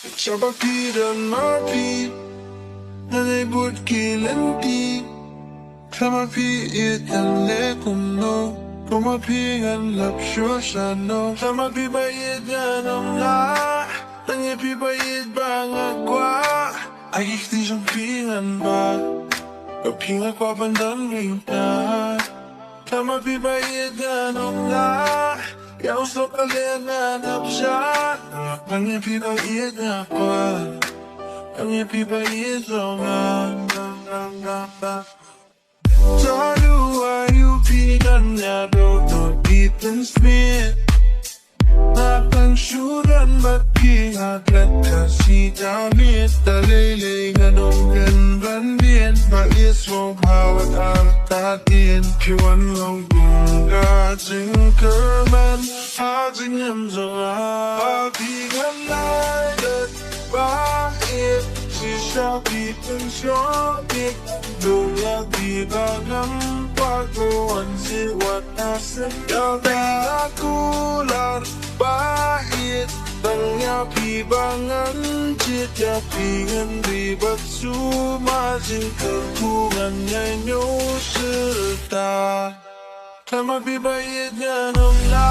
Chapa Peter Murphy, nanay bud kilanti. Chapa itan le kuno, kumapi ang lapsyo sa no. Chapa bayid nga nung la, tangye bayid ba nga kwa. Ay ikti siyang pingan ba, kapinga kwa pandan ngayon na. Chapa bayid nga nung la, yaw so kalengan siya. Tangye bayid nga kwa, tangye bayid nga nga. Ayupigan niya daw Ethan Smith. Napangsyuran magkihaglat kasi damit. Talaylay nga nung ganbandin. Mais mong hawat ang tatin. Kiwan lang bunga Zinkerman Hazing him zonga Pabigan layat Bakit siya pitensyonik Duya di bagang pagkuhan siwat nasin Yabay akular Bahit Tangya pibangan Jitya pingan ribat Sumazin kekungan Nyanyo serta Tama pibayid nga nung la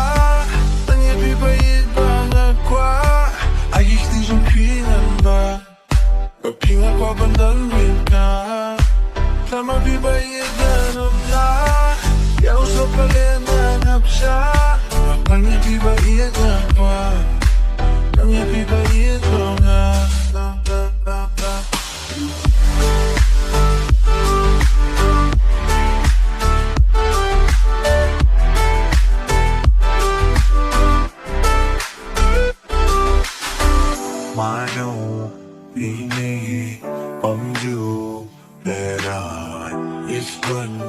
Tangya pibayid bangat kwa Ay ikti siyang pingan ba Kapinga kwa bandang minka Tama pibayid nga nung la Yaw sa palenanap siya Tangya pibayid nga kwa Tangya pibayid nga Mano ini omju beran ispan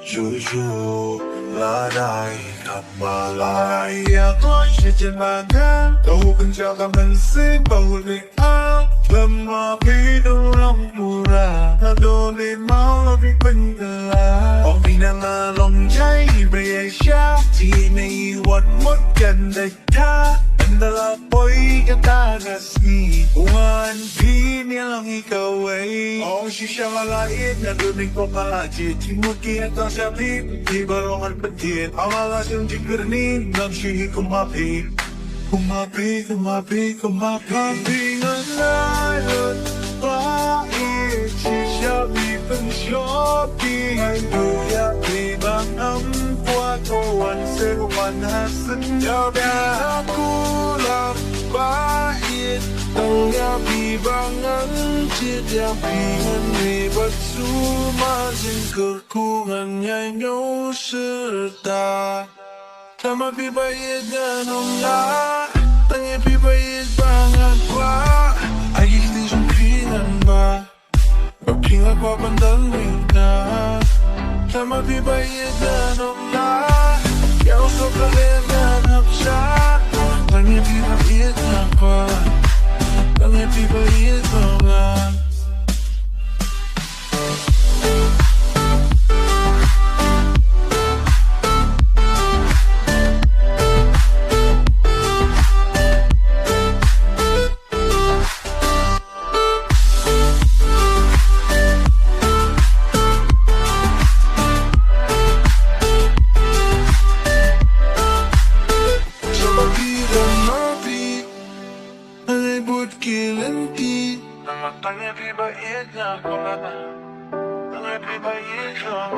jujur ladai kamalaya ko sijenmagan kau penjaga mensik baulik ang lemah hidung murah adolin mau lebih pengelah om pinang long jai beresha tini wat mot kan dekha Andala po'y katagasni Uwan pinilang ikaw ay O sisya malait na dunig ko kalajit Timuki at ang sabit Di barongan patit Amalas yung jigirnin Nang sihi kumapi Kumapi, kumapi, kumapi Kapingan layot Pait Sisya bipensyopi Ay duya Ibang ampuat Owan seruan hasen Yabya akulang Bahit Tangya bibangan Jidya pingan Ribat sumazin Kekungan Nyanyo serta Tama pibayid nga nung la Tangya pibayid bangat kwa Ay ikti siyang pingan ba Kapinga kwa bandang minka Tama pibayid nga nung la Yaw sa kalenganap siya Tangya pibayid nga kwa Tangya pibayid nga Kilanti Tangya pibayid nga kwa Tangya pibayid nga